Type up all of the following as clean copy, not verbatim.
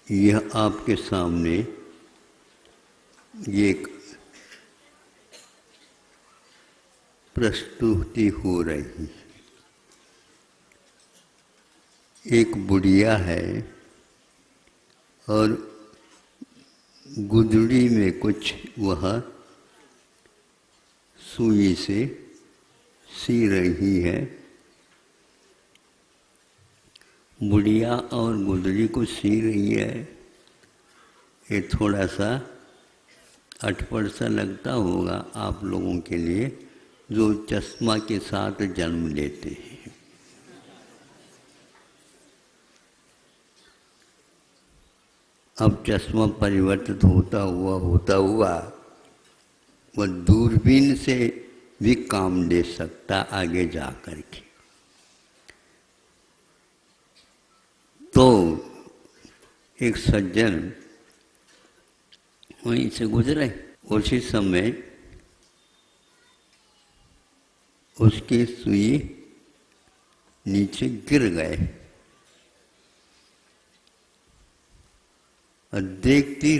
यह आपके सामने ये एक प्रस्तुति हो रही है। एक बुढ़िया है और गुदड़ी में कुछ वह सुई से सी रही है। बुढ़िया और गुदड़ी को सी रही है। ये थोड़ा सा अटपट सा लगता होगा आप लोगों के लिए जो चश्मा के साथ जन्म लेते हैं। अब चश्मा परिवर्तित होता हुआ वह दूरबीन से भी काम ले सकता आगे जा कर के। तो एक सज्जन वहीं से गुजरे, उसी समय उसकी सुई नीचे गिर गए और देखती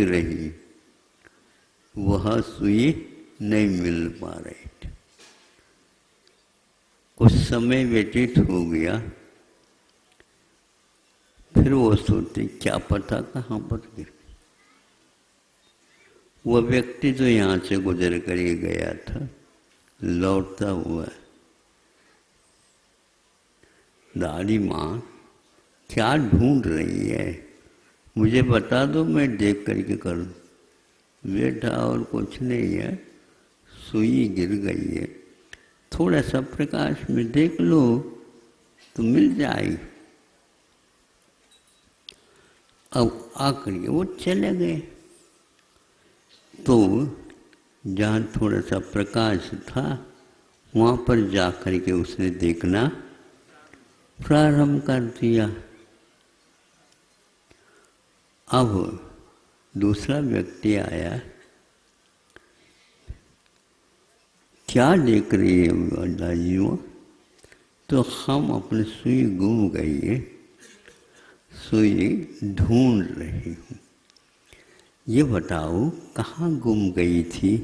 रही वह सुई नहीं मिल पा रही थी। कुछ समय व्यतीत हो गया, फिर वो सोचती क्या पता कहाँ पर गिर। वह व्यक्ति जो यहाँ से गुजर कर ही गया था, लौटता हुआ, दादी माँ क्या ढूंढ रही है, मुझे बता दो, मैं देख करके करूँ। बेटा और कुछ नहीं है, सुई गिर गई है, थोड़ा सा प्रकाश में देख लो तो मिल जाएगी। अब आकर के वो चले गए। तो जहाँ थोड़ा सा प्रकाश था वहाँ पर जाकर के उसने देखना प्रारंभ कर दिया। अब दूसरा व्यक्ति आया, क्या देख रही है दादी वो? तो हम अपनी सुई गुम गई है, सुई ढूंढ रही हूँ। ये बताओ कहाँ गुम गई थी?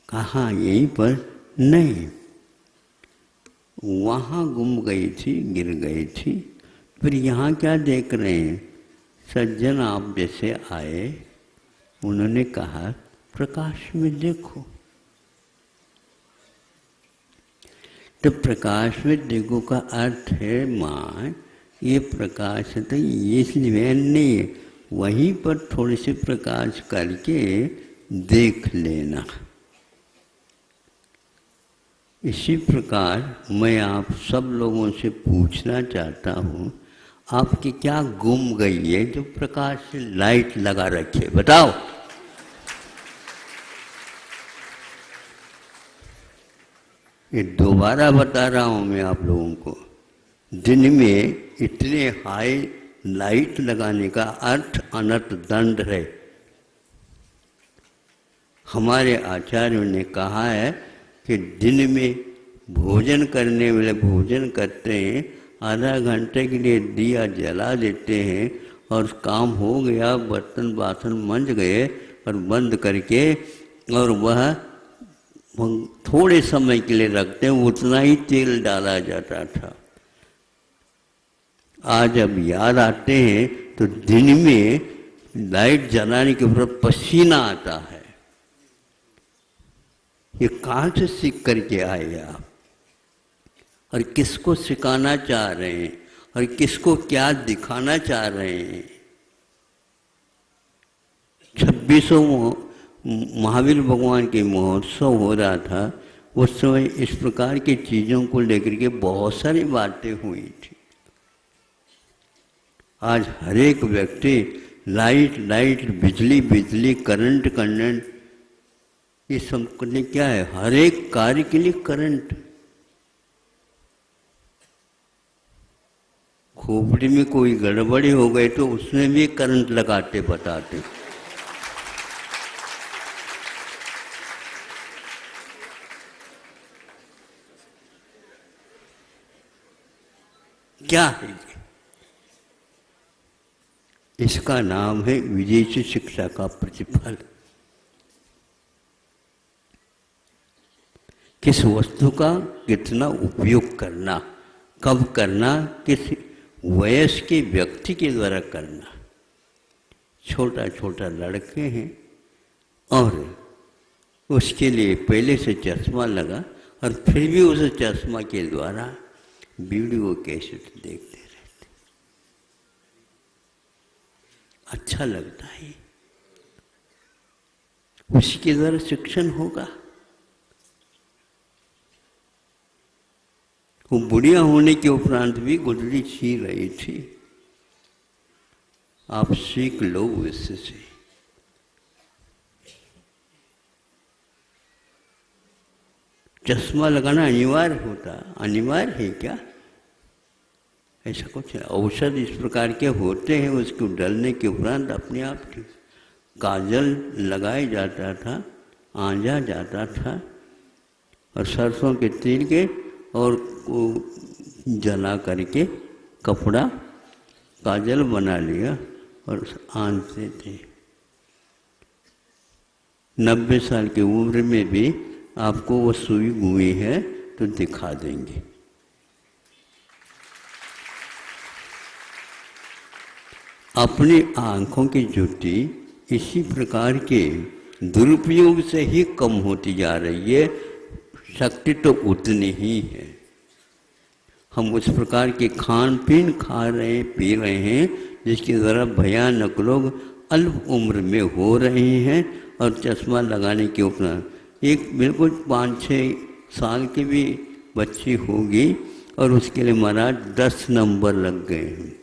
कहाँ? यहीं पर नहीं, वहाँ गुम गई थी, गिर गई थी। फिर यहाँ क्या देख रहे हैं? सज्जन आप जैसे आए, उन्होंने कहा प्रकाश में देखो। तो प्रकाश में देखो का अर्थ है माँ ये प्रकाश है तो ये इसलिए नहीं है, वहीं पर थोड़े से प्रकाश करके देख लेना। इसी प्रकार मैं आप सब लोगों से पूछना चाहता हूँ, आपकी क्या गुम गई है जो प्रकाश से लाइट लगा रखे? बताओ। ये दोबारा बता रहा हूँ मैं आप लोगों को, दिन में इतने हाई लाइट लगाने का अर्थ अनंत दंड है। हमारे आचार्यों ने कहा है कि दिन में भोजन करने वाले भोजन करते हैं, आधा घंटे के लिए दिया जला देते हैं और काम हो गया, बर्तन बासन मंज गए और बंद करके, और वह थोड़े समय के लिए रखते हैं, उतना ही तेल डाला जाता था। आज अब याद आते हैं तो दिन में लाइट जलाने के ऊपर पसीना आता है। ये कहाँ से सीख करके आए आप? और किसको सिखाना चाह रहे हैं और किसको क्या दिखाना चाह रहे हैं? 26वां महावीर भगवान के महोत्सव हो रहा था, उस समय इस प्रकार की चीज़ों को लेकर के बहुत सारी बातें हुई थी। आज हर एक व्यक्ति लाइट लाइट, बिजली बिजली, करंट करंट, ये सब करने क्या है? हर एक कार्य के लिए करंट। खोपड़ी में कोई गड़बड़ी हो गई तो उसमें भी करंट लगाते बताते। क्या है ये? इसका नाम है विदेशी शिक्षा का प्रतिफल। किस वस्तु का कितना उपयोग करना, कब करना, किस वयस्क के व्यक्ति के द्वारा करना। छोटा छोटा लड़के हैं और उसके लिए पहले से चश्मा लगा और फिर भी उस चश्मा के द्वारा वीडियो कैसेट देखते रहते। अच्छा लगता है, उसके द्वारा शिक्षण होगा। वो बुढ़िया होने के उपरांत भी गुजरी सी रही थी। आप सीख लो उससे। चश्मा लगाना अनिवार्य होता, अनिवार्य है क्या? ऐसा कुछ है। औषध इस प्रकार के होते हैं, उसको डलने के उपरांत अपने आप ठीक। काजल लगाया जाता था, आंजा जाता था और सरसों के तेल के और जला करके कपड़ा काजल बना लिया और आंजते थे। 90 साल की उम्र में भी आपको वो सुई हुई है तो दिखा देंगे। अपनी आँखों की ज्योति इसी प्रकार के दुरुपयोग से ही कम होती जा रही है, शक्ति तो उतनी ही है। हम उस प्रकार के खान पीन खा रहे हैं, पी रहे हैं, जिसके द्वारा भयानक रोग अल्प उम्र में हो रहे हैं। और चश्मा लगाने के उपरांत एक बिल्कुल 5-6 साल की भी बच्ची होगी और उसके लिए महाराज 10 नंबर लग गए हैं।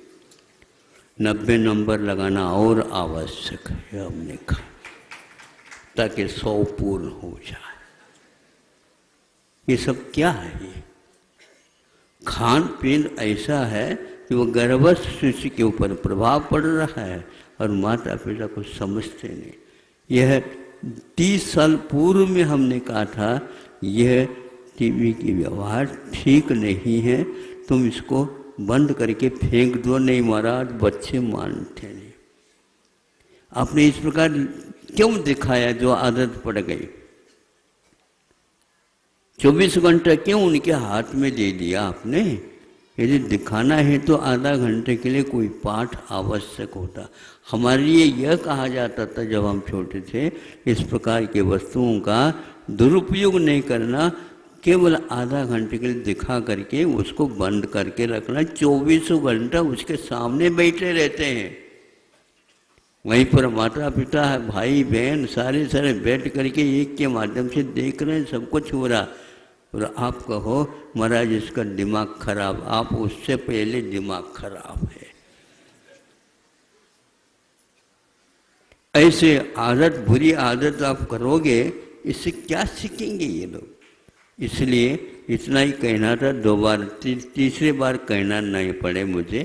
90 नंबर लगाना और आवश्यक है हमने कहा, ताकि 100 पूर्ण हो जाए। ये सब क्या है? ये खान पीन ऐसा है कि वो गर्भस्थ शिशु के ऊपर प्रभाव पड़ रहा है और माता पिता को समझते नहीं। यह 30 साल पूर्व में हमने कहा था, यह टीवी की व्यवहार ठीक नहीं है, तुम इसको बंद करके फेंक दो। नहीं महाराज, बच्चे मानते नहीं। आपने इस प्रकार क्यों दिखाया जो आदत पड़ गई? 24 घंटा क्यों उनके हाथ में दे दिया आपने? यदि दिखाना है तो आधा घंटे के लिए कोई पाठ आवश्यक होता। हमारे लिए यह कहा जाता था जब हम छोटे थे, इस प्रकार के वस्तुओं का दुरुपयोग नहीं करना, केवल आधा घंटे के लिए दिखा करके उसको बंद करके रखना। 24 घंटा उसके सामने बैठे रहते हैं। वहीं पर माता पिता भाई बहन सारे बैठ करके एक के माध्यम से देख रहे हैं, सब कुछ हो रहा। और आप कहो महाराज इसका दिमाग खराब, आप उससे पहले दिमाग खराब है। ऐसे आदत, बुरी आदत आप करोगे, इससे क्या सीखेंगे ये लोग? इसलिए इतना ही कहना था। 2 बार, तीसरे बार कहना नहीं पड़े मुझे।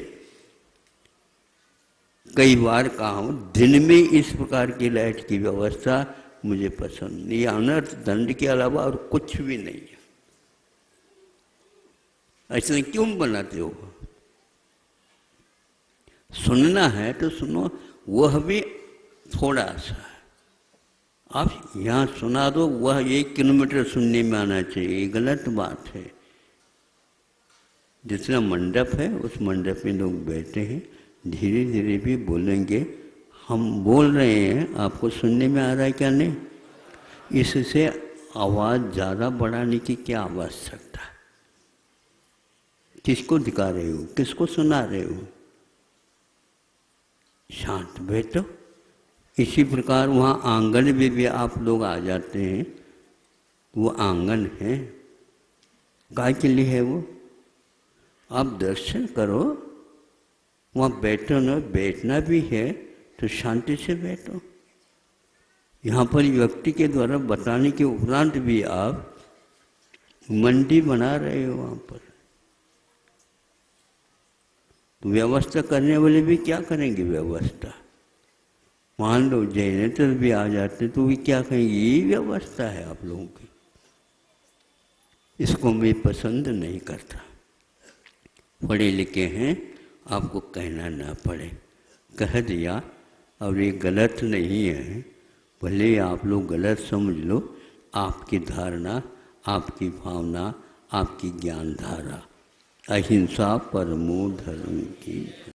कई बार कहा हूँ, दिन में इस प्रकार की लाइट की व्यवस्था मुझे पसंद नहीं। अनर्थ दंड के अलावा और कुछ भी नहीं है। ऐसा क्यों बनाते हो? सुनना है तो सुनो, वह भी थोड़ा सा। आप यहाँ सुना दो, वह 1 किलोमीटर सुनने में आना चाहिए, ये गलत बात है। जितना मंडप है उस मंडप में लोग बैठे हैं, धीरे धीरे भी बोलेंगे। हम बोल रहे हैं, आपको सुनने में आ रहा है क्या? नहीं। इससे आवाज़ ज़्यादा बढ़ाने की क्या आवश्यकता? किसको दिखा रहे हो, किसको सुना रहे हो? शांत बैठो। इसी प्रकार वहाँ आंगन में भी आप लोग आ जाते हैं। वो आंगन है, काय के लिए है वो? आप दर्शन करो, वहाँ बैठो ना, बैठना भी है तो शांति से बैठो। यहाँ पर व्यक्ति के द्वारा बताने के उपरांत भी आप मंडी बना रहे हो वहाँ पर। तो व्यवस्था करने वाले भी क्या करेंगे व्यवस्था? मान लो जैनेतर भी आ जाते तो भी क्या कहेंगे, ये व्यवस्था है आप लोगों की। इसको मैं पसंद नहीं करता। पढ़े लिखे हैं, आपको कहना ना पड़े। कह दिया और ये गलत नहीं है, भले आप लोग गलत समझ लो, आपकी धारणा, आपकी भावना, आपकी ज्ञान धारा। अहिंसा परमो धर्म की।